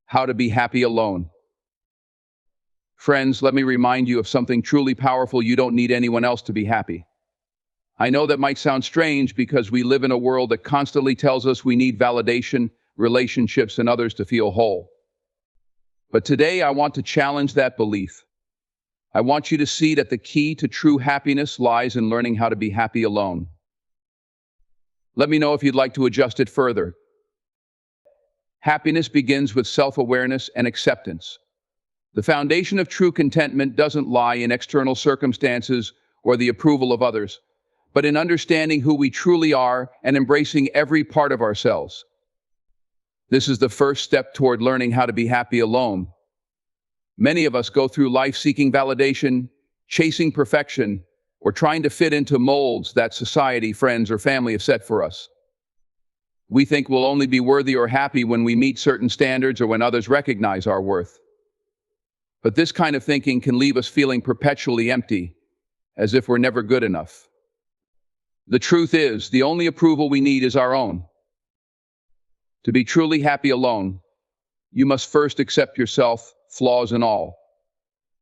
How to be happy alone. Friends, let me remind you of something truly powerful. You don't need anyone else to be happy. I know that might sound strange because we live in a world that constantly tells us we need validation, relationships, and others to feel whole. But today I want to challenge that belief. I want you to see that the key to true happiness lies in learning how to be happy alone. Let me know if you'd like to adjust it further. Happiness begins with self-awareness and acceptance. The foundation of true contentment doesn't lie in external circumstances or the approval of others, but in understanding who we truly are and embracing every part of ourselves. This is the first step toward learning how to be happy alone. Many of us go through life seeking validation, chasing perfection, or trying to fit into molds that society, friends, or family have set for us. We think we'll only be worthy or happy when we meet certain standards or when others recognize our worth. But this kind of thinking can leave us feeling perpetually empty, as if we're never good enough. The truth is, the only approval we need is our own. To be truly happy alone, you must first accept yourself, flaws and all.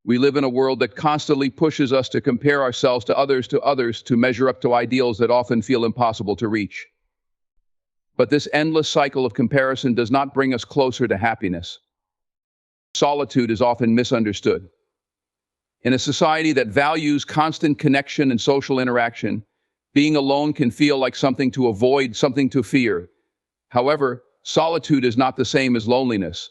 We live in a world that constantly pushes us to compare ourselves to others to measure up to ideals that often feel impossible to reach. But this endless cycle of comparison does not bring us closer to happiness. Solitude is often misunderstood. In a society that values constant connection and social interaction, being alone can feel like something to avoid, something to fear. However, solitude is not the same as loneliness.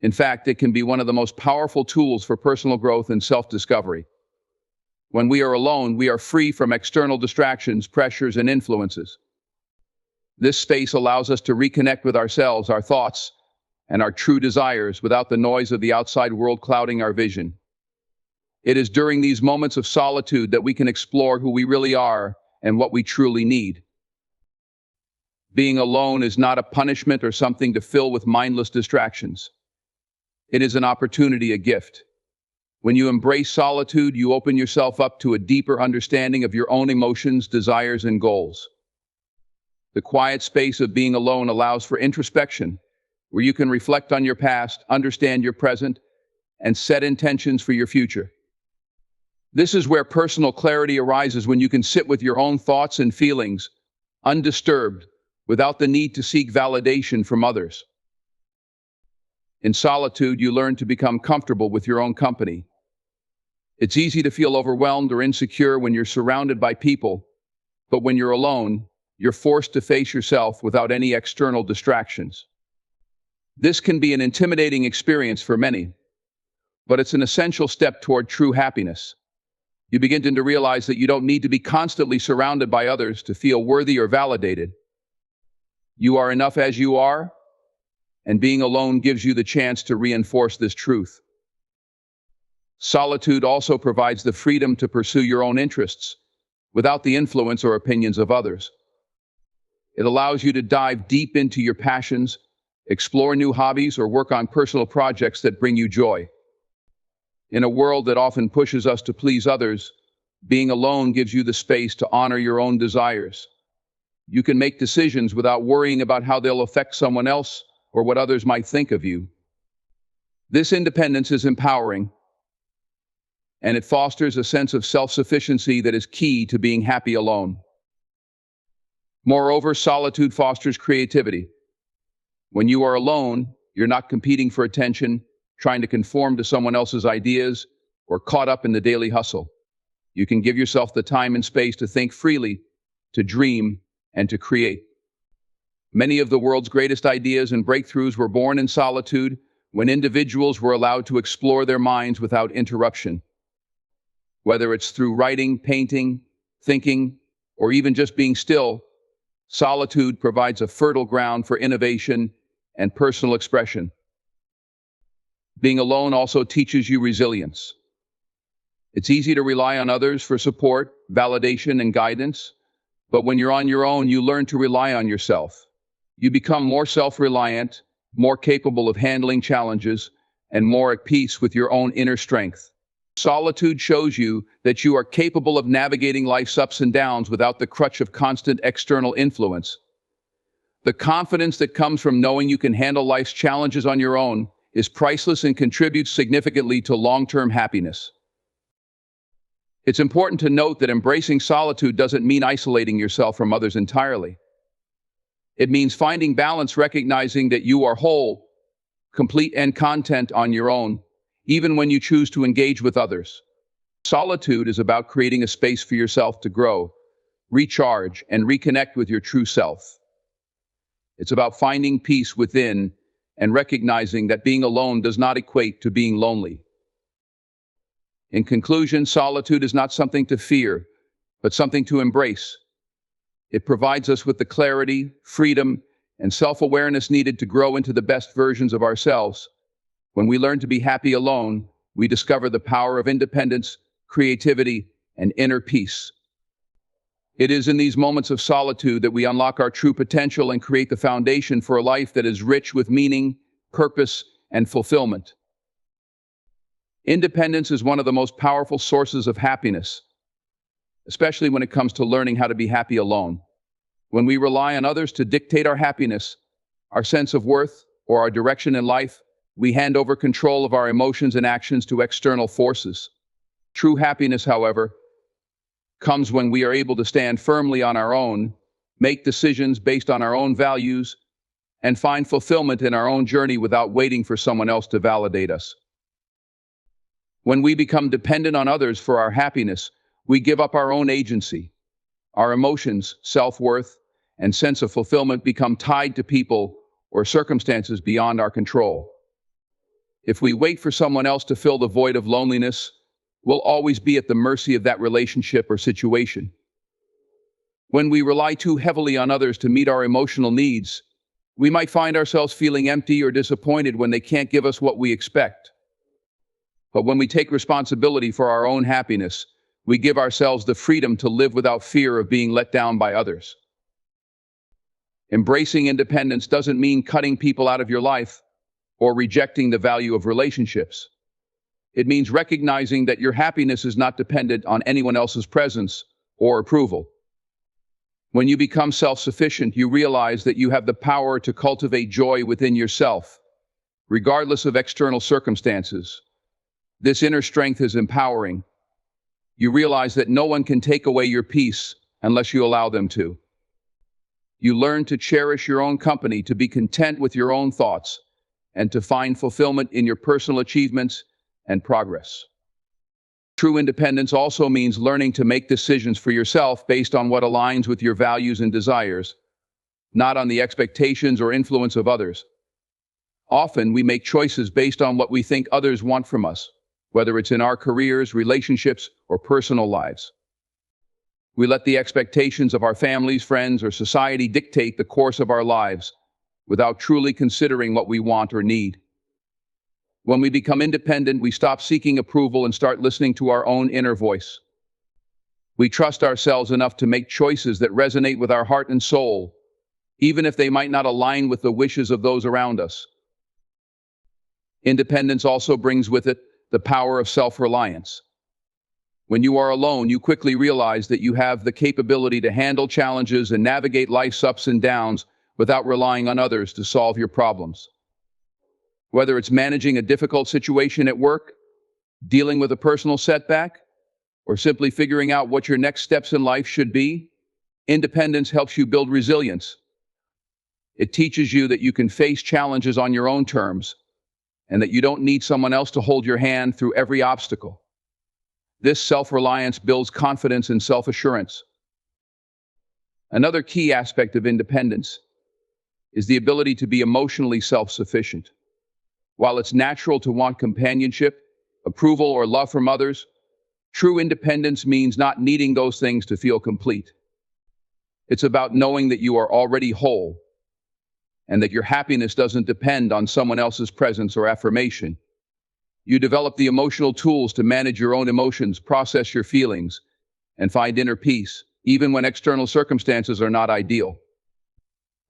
In fact, it can be one of the most powerful tools for personal growth and self-discovery. When we are alone, we are free from external distractions, pressures, and influences. This space allows us to reconnect with ourselves, our thoughts, and our true desires without the noise of the outside world clouding our vision. It is during these moments of solitude that we can explore who we really are and what we truly need. Being alone is not a punishment or something to fill with mindless distractions. It is an opportunity, a gift. When you embrace solitude, you open yourself up to a deeper understanding of your own emotions, desires, and goals. The quiet space of being alone allows for introspection, where you can reflect on your past, understand your present, and set intentions for your future. This is where personal clarity arises, when you can sit with your own thoughts and feelings, undisturbed, without the need to seek validation from others. In solitude, you learn to become comfortable with your own company. It's easy to feel overwhelmed or insecure when you're surrounded by people, but when you're alone, you're forced to face yourself without any external distractions. This can be an intimidating experience for many, but it's an essential step toward true happiness. You begin to realize that you don't need to be constantly surrounded by others to feel worthy or validated. You are enough as you are, and being alone gives you the chance to reinforce this truth. Solitude also provides the freedom to pursue your own interests, without the influence or opinions of others. It allows you to dive deep into your passions, explore new hobbies, or work on personal projects that bring you joy. In a world that often pushes us to please others, being alone gives you the space to honor your own desires. You can make decisions without worrying about how they'll affect someone else or what others might think of you. This independence is empowering, and it fosters a sense of self-sufficiency that is key to being happy alone. Moreover, solitude fosters creativity. When you are alone, you're not competing for attention, trying to conform to someone else's ideas, or caught up in the daily hustle. You can give yourself the time and space to think freely, to dream, and to create. Many of the world's greatest ideas and breakthroughs were born in solitude, when individuals were allowed to explore their minds without interruption. Whether it's through writing, painting, thinking, or even just being still, solitude provides a fertile ground for innovation and personal expression. Being alone also teaches you resilience. It's easy to rely on others for support, validation, and guidance, but when you're on your own, you learn to rely on yourself. You become more self-reliant, more capable of handling challenges, and more at peace with your own inner strength. Solitude shows you that you are capable of navigating life's ups and downs without the crutch of constant external influence. The confidence that comes from knowing you can handle life's challenges on your own is priceless and contributes significantly to long-term happiness. It's important to note that embracing solitude doesn't mean isolating yourself from others entirely. It means finding balance, recognizing that you are whole, complete, and content on your own, even when you choose to engage with others. Solitude is about creating a space for yourself to grow, recharge, and reconnect with your true self. It's about finding peace within and recognizing that being alone does not equate to being lonely. In conclusion, solitude is not something to fear, but something to embrace. It provides us with the clarity, freedom, and self-awareness needed to grow into the best versions of ourselves. When we learn to be happy alone, we discover the power of independence, creativity, and inner peace. It is in these moments of solitude that we unlock our true potential and create the foundation for a life that is rich with meaning, purpose, and fulfillment. Independence is one of the most powerful sources of happiness, especially when it comes to learning how to be happy alone. When we rely on others to dictate our happiness, our sense of worth, or our direction in life, we hand over control of our emotions and actions to external forces. True happiness, however, comes when we are able to stand firmly on our own, make decisions based on our own values, and find fulfillment in our own journey without waiting for someone else to validate us. When we become dependent on others for our happiness, we give up our own agency. Our emotions, self-worth, and sense of fulfillment become tied to people or circumstances beyond our control. If we wait for someone else to fill the void of loneliness, we'll always be at the mercy of that relationship or situation. When we rely too heavily on others to meet our emotional needs, we might find ourselves feeling empty or disappointed when they can't give us what we expect. But when we take responsibility for our own happiness, we give ourselves the freedom to live without fear of being let down by others. Embracing independence doesn't mean cutting people out of your life or rejecting the value of relationships. It means recognizing that your happiness is not dependent on anyone else's presence or approval. When you become self-sufficient, you realize that you have the power to cultivate joy within yourself, regardless of external circumstances. This inner strength is empowering. You realize that no one can take away your peace unless you allow them to. You learn to cherish your own company, to be content with your own thoughts, and to find fulfillment in your personal achievements and progress. True independence also means learning to make decisions for yourself based on what aligns with your values and desires, not on the expectations or influence of others. Often, we make choices based on what we think others want from us, whether it's in our careers, relationships, or personal lives. We let the expectations of our families, friends, or society dictate the course of our lives without truly considering what we want or need. When we become independent, we stop seeking approval and start listening to our own inner voice. We trust ourselves enough to make choices that resonate with our heart and soul, even if they might not align with the wishes of those around us. Independence also brings with it the power of self-reliance. When you are alone, you quickly realize that you have the capability to handle challenges and navigate life's ups and downs without relying on others to solve your problems. Whether it's managing a difficult situation at work, dealing with a personal setback, or simply figuring out what your next steps in life should be, independence helps you build resilience. It teaches you that you can face challenges on your own terms, and that you don't need someone else to hold your hand through every obstacle. This self-reliance builds confidence and self-assurance. Another key aspect of independence is the ability to be emotionally self-sufficient. While it's natural to want companionship, approval, or love from others, true independence means not needing those things to feel complete. It's about knowing that you are already whole, and that your happiness doesn't depend on someone else's presence or affirmation. You develop the emotional tools to manage your own emotions, process your feelings, and find inner peace, even when external circumstances are not ideal.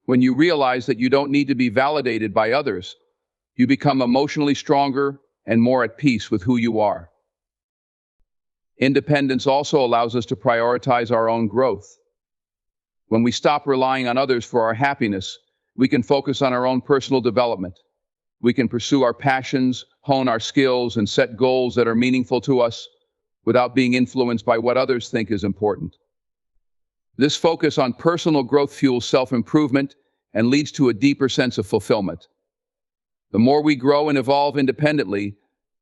When you realize that you don't need to be validated by others, you become emotionally stronger and more at peace with who you are. Independence also allows us to prioritize our own growth. When we stop relying on others for our happiness, we can focus on our own personal development. We can pursue our passions, hone our skills, and set goals that are meaningful to us without being influenced by what others think is important. This focus on personal growth fuels self-improvement and leads to a deeper sense of fulfillment. The more we grow and evolve independently,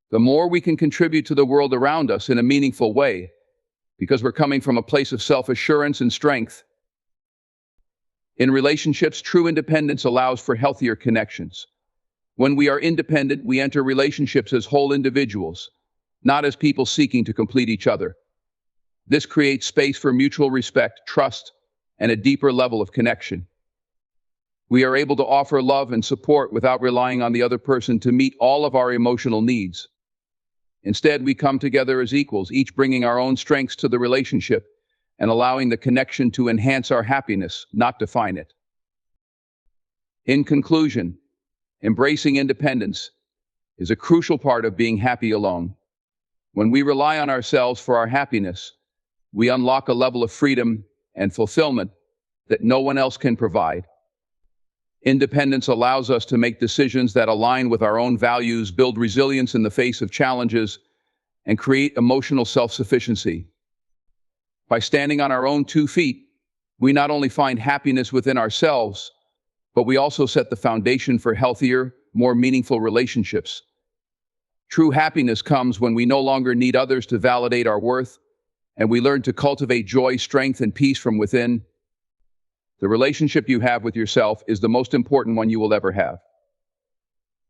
the more we can contribute to the world around us in a meaningful way, because we're coming from a place of self-assurance and strength. In relationships, true independence allows for healthier connections. When we are independent, we enter relationships as whole individuals, not as people seeking to complete each other. This creates space for mutual respect, trust, and a deeper level of connection. We are able to offer love and support without relying on the other person to meet all of our emotional needs. Instead, we come together as equals, each bringing our own strengths to the relationship and allowing the connection to enhance our happiness, not define it. In conclusion, embracing independence is a crucial part of being happy alone. When we rely on ourselves for our happiness, we unlock a level of freedom and fulfillment that no one else can provide. Independence allows us to make decisions that align with our own values, build resilience in the face of challenges, and create emotional self-sufficiency. By standing on our own 2 feet, we not only find happiness within ourselves, but we also set the foundation for healthier, more meaningful relationships. True happiness comes when we no longer need others to validate our worth, and we learn to cultivate joy, strength, and peace from within. The relationship you have with yourself is the most important one you will ever have.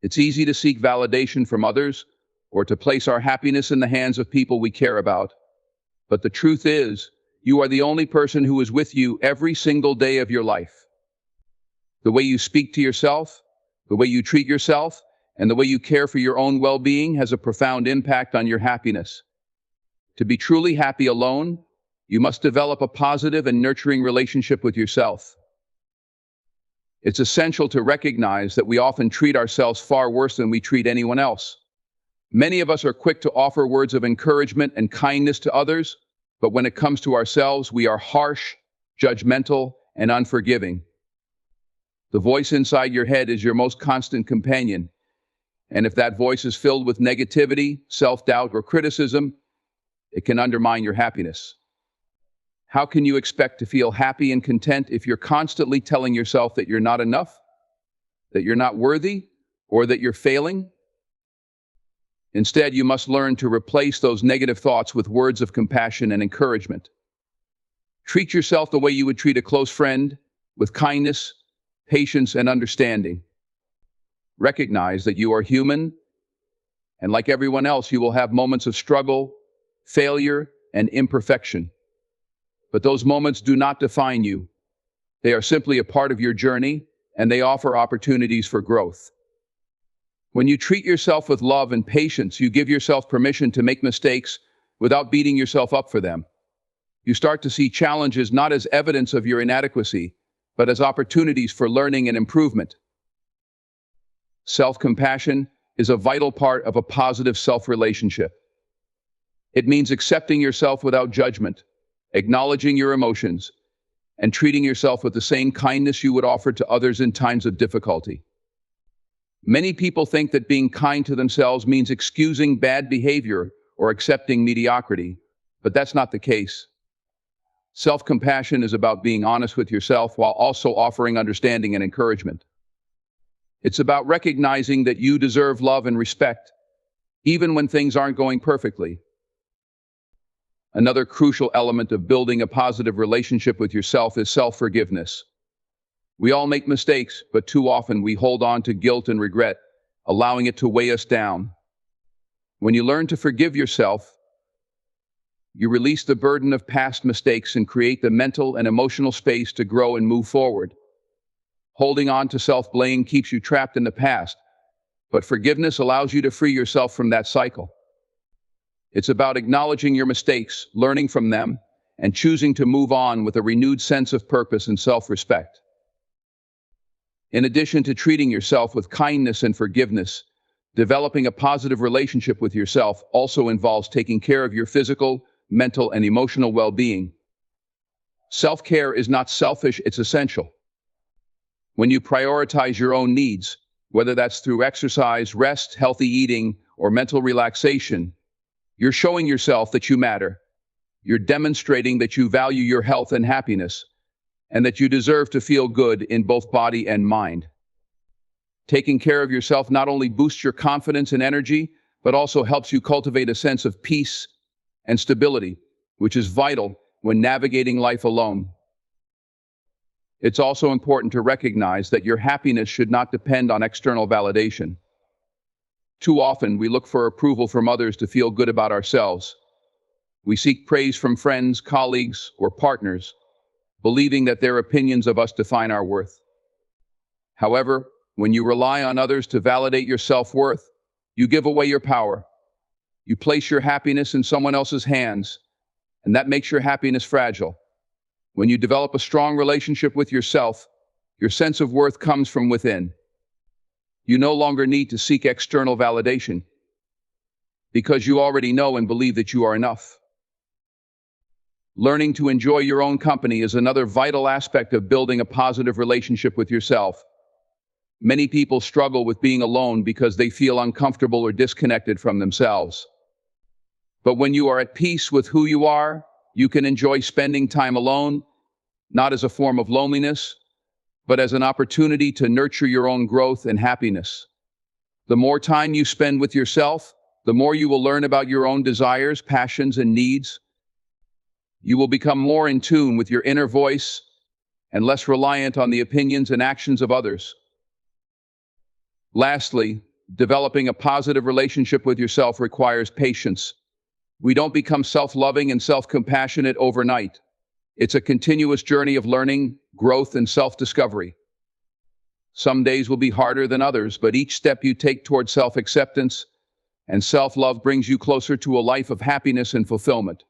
It's easy to seek validation from others or to place our happiness in the hands of people we care about. But the truth is, you are the only person who is with you every single day of your life. The way you speak to yourself, the way you treat yourself, and the way you care for your own well-being has a profound impact on your happiness. To be truly happy alone, you must develop a positive and nurturing relationship with yourself. It's essential to recognize that we often treat ourselves far worse than we treat anyone else. Many of us are quick to offer words of encouragement and kindness to others, but when it comes to ourselves, we are harsh, judgmental, and unforgiving. The voice inside your head is your most constant companion, and if that voice is filled with negativity, self-doubt, or criticism, it can undermine your happiness. How can you expect to feel happy and content if you're constantly telling yourself that you're not enough, that you're not worthy, or that you're failing? Instead, you must learn to replace those negative thoughts with words of compassion and encouragement. Treat yourself the way you would treat a close friend, with kindness, patience, and understanding. Recognize that you are human, and like everyone else, you will have moments of struggle, failure, and imperfection. But those moments do not define you. They are simply a part of your journey, and they offer opportunities for growth. When you treat yourself with love and patience, you give yourself permission to make mistakes without beating yourself up for them. You start to see challenges not as evidence of your inadequacy, but as opportunities for learning and improvement. Self-compassion is a vital part of a positive self-relationship. It means accepting yourself without judgment, acknowledging your emotions, and treating yourself with the same kindness you would offer to others in times of difficulty. Many people think that being kind to themselves means excusing bad behavior or accepting mediocrity, but that's not the case. Self-compassion is about being honest with yourself while also offering understanding and encouragement. It's about recognizing that you deserve love and respect, even when things aren't going perfectly. Another crucial element of building a positive relationship with yourself is self-forgiveness. We all make mistakes, but too often we hold on to guilt and regret, allowing it to weigh us down. When you learn to forgive yourself, you release the burden of past mistakes and create the mental and emotional space to grow and move forward. Holding on to self-blame keeps you trapped in the past, but forgiveness allows you to free yourself from that cycle. It's about acknowledging your mistakes, learning from them, and choosing to move on with a renewed sense of purpose and self-respect. In addition to treating yourself with kindness and forgiveness, developing a positive relationship with yourself also involves taking care of your physical, mental, and emotional well-being. Self-care is not selfish, it's essential. When you prioritize your own needs, whether that's through exercise, rest, healthy eating, or mental relaxation, you're showing yourself that you matter. You're demonstrating that you value your health and happiness, and that you deserve to feel good in both body and mind. Taking care of yourself not only boosts your confidence and energy, but also helps you cultivate a sense of peace and stability, which is vital when navigating life alone. It's also important to recognize that your happiness should not depend on external validation. Too often, we look for approval from others to feel good about ourselves. We seek praise from friends, colleagues, or partners, believing that their opinions of us define our worth. However, when you rely on others to validate your self-worth, you give away your power. You place your happiness in someone else's hands, and that makes your happiness fragile. When you develop a strong relationship with yourself, your sense of worth comes from within. You no longer need to seek external validation, because you already know and believe that you are enough. Learning to enjoy your own company is another vital aspect of building a positive relationship with yourself. Many people struggle with being alone because they feel uncomfortable or disconnected from themselves. But when you are at peace with who you are, you can enjoy spending time alone, not as a form of loneliness, but as an opportunity to nurture your own growth and happiness. The more time you spend with yourself, the more you will learn about your own desires, passions, and needs. You will become more in tune with your inner voice and less reliant on the opinions and actions of others. Lastly, developing a positive relationship with yourself requires patience. We don't become self-loving and self-compassionate overnight. It's a continuous journey of learning, growth, and self-discovery. Some days will be harder than others, but each step you take towards self-acceptance and self-love brings you closer to a life of happiness and fulfillment.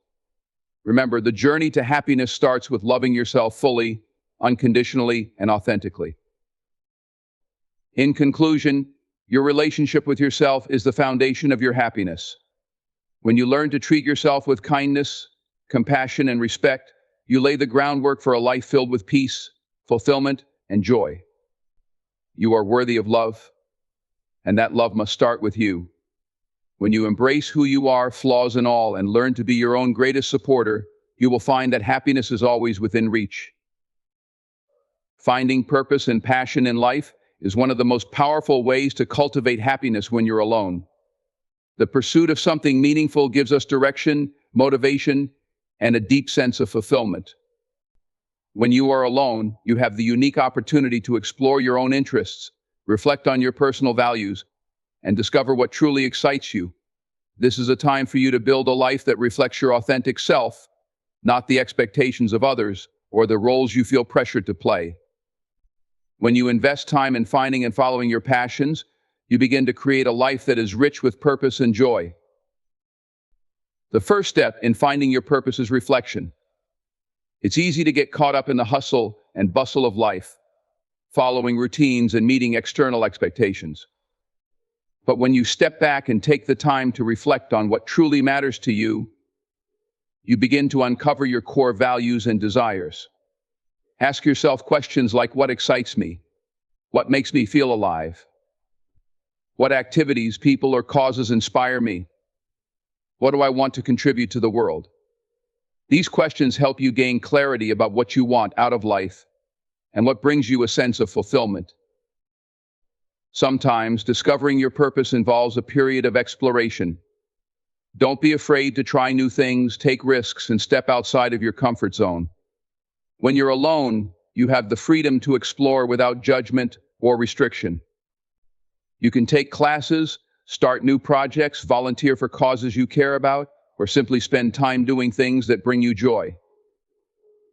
Remember, the journey to happiness starts with loving yourself fully, unconditionally, and authentically. In conclusion, your relationship with yourself is the foundation of your happiness. When you learn to treat yourself with kindness, compassion, and respect, you lay the groundwork for a life filled with peace, fulfillment, and joy. You are worthy of love, and that love must start with you. When you embrace who you are, flaws and all, and learn to be your own greatest supporter, you will find that happiness is always within reach. Finding purpose and passion in life is one of the most powerful ways to cultivate happiness when you're alone. The pursuit of something meaningful gives us direction, motivation, and a deep sense of fulfillment. When you are alone, you have the unique opportunity to explore your own interests, reflect on your personal values, and discover what truly excites you. This is a time for you to build a life that reflects your authentic self, not the expectations of others or the roles you feel pressured to play. When you invest time in finding and following your passions, you begin to create a life that is rich with purpose and joy. The first step in finding your purpose is reflection. It's easy to get caught up in the hustle and bustle of life, following routines and meeting external expectations. But when you step back and take the time to reflect on what truly matters to you, you begin to uncover your core values and desires. Ask yourself questions like, what excites me? What makes me feel alive? What activities, people, or causes inspire me? What do I want to contribute to the world? These questions help you gain clarity about what you want out of life and what brings you a sense of fulfillment. Sometimes, discovering your purpose involves a period of exploration. Don't be afraid to try new things, take risks, and step outside of your comfort zone. When you're alone, you have the freedom to explore without judgment or restriction. You can take classes, start new projects, volunteer for causes you care about, or simply spend time doing things that bring you joy.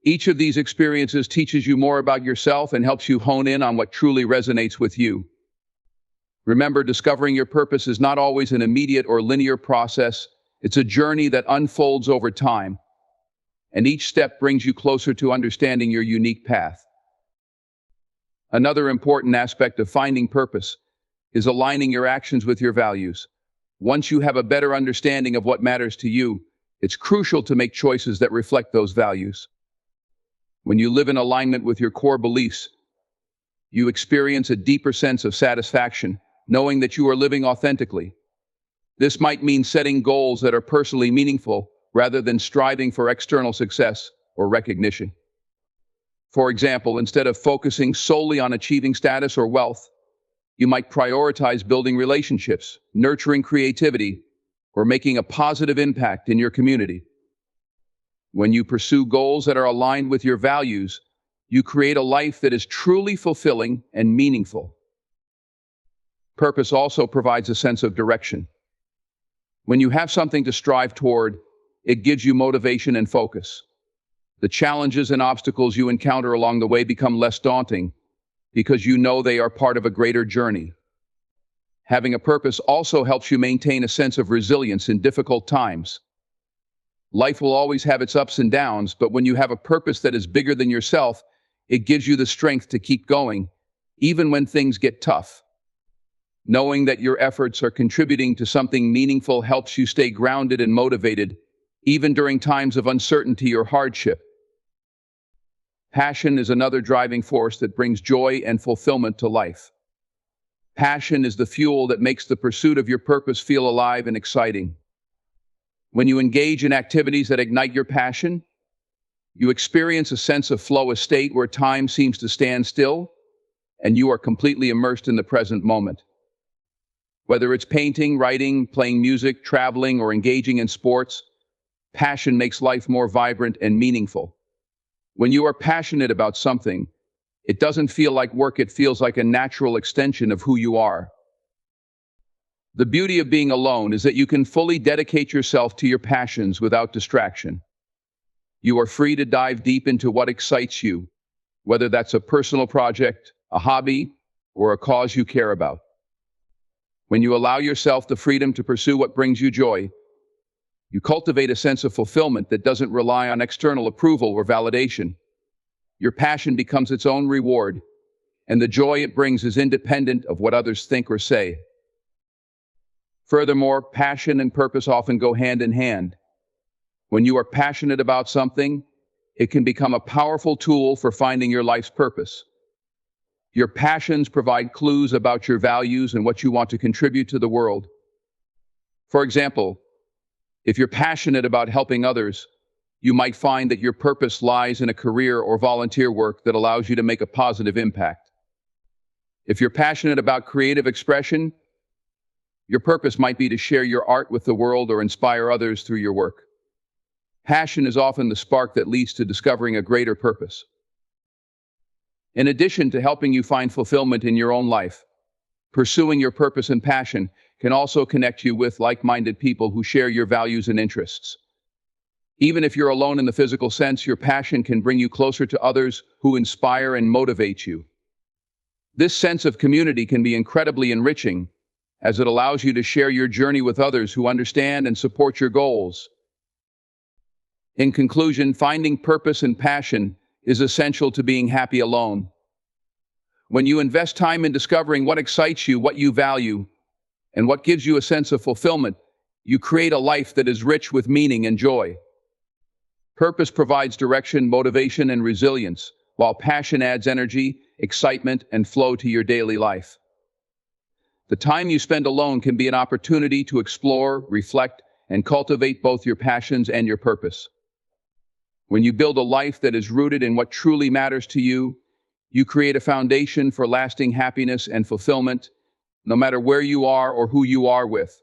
Each of these experiences teaches you more about yourself and helps you hone in on what truly resonates with you. Remember, discovering your purpose is not always an immediate or linear process. It's a journey that unfolds over time, and each step brings you closer to understanding your unique path. Another important aspect of finding purpose is aligning your actions with your values. Once you have a better understanding of what matters to you, it's crucial to make choices that reflect those values. When you live in alignment with your core beliefs, you experience a deeper sense of satisfaction, knowing that you are living authentically. This might mean setting goals that are personally meaningful rather than striving for external success or recognition. For example, instead of focusing solely on achieving status or wealth, you might prioritize building relationships, nurturing creativity, or making a positive impact in your community. When you pursue goals that are aligned with your values, you create a life that is truly fulfilling and meaningful. Purpose also provides a sense of direction. When you have something to strive toward, it gives you motivation and focus. The challenges and obstacles you encounter along the way become less daunting because you know they are part of a greater journey. Having a purpose also helps you maintain a sense of resilience in difficult times. Life will always have its ups and downs, but when you have a purpose that is bigger than yourself, it gives you the strength to keep going, even when things get tough. Knowing that your efforts are contributing to something meaningful helps you stay grounded and motivated, even during times of uncertainty or hardship. Passion is another driving force that brings joy and fulfillment to life. Passion is the fuel that makes the pursuit of your purpose feel alive and exciting. When you engage in activities that ignite your passion, you experience a sense of flow, a state where time seems to stand still, and you are completely immersed in the present moment. Whether it's painting, writing, playing music, traveling, or engaging in sports, passion makes life more vibrant and meaningful. When you are passionate about something, it doesn't feel like work, it feels like a natural extension of who you are. The beauty of being alone is that you can fully dedicate yourself to your passions without distraction. You are free to dive deep into what excites you, whether that's a personal project, a hobby, or a cause you care about. When you allow yourself the freedom to pursue what brings you joy, you cultivate a sense of fulfillment that doesn't rely on external approval or validation. Your passion becomes its own reward, and the joy it brings is independent of what others think or say. Furthermore, passion and purpose often go hand in hand. When you are passionate about something, it can become a powerful tool for finding your life's purpose. Your passions provide clues about your values and what you want to contribute to the world. For example, if you're passionate about helping others, you might find that your purpose lies in a career or volunteer work that allows you to make a positive impact. If you're passionate about creative expression, your purpose might be to share your art with the world or inspire others through your work. Passion is often the spark that leads to discovering a greater purpose. In addition to helping you find fulfillment in your own life, pursuing your purpose and passion can also connect you with like-minded people who share your values and interests. Even if you're alone in the physical sense, your passion can bring you closer to others who inspire and motivate you. This sense of community can be incredibly enriching, as it allows you to share your journey with others who understand and support your goals. In conclusion, finding purpose and passion is essential to being happy alone. When you invest time in discovering what excites you, what you value, and what gives you a sense of fulfillment, you create a life that is rich with meaning and joy. Purpose provides direction, motivation, and resilience, while passion adds energy, excitement, and flow to your daily life. The time you spend alone can be an opportunity to explore, reflect, and cultivate both your passions and your purpose. When you build a life that is rooted in what truly matters to you, you create a foundation for lasting happiness and fulfillment, no matter where you are or who you are with.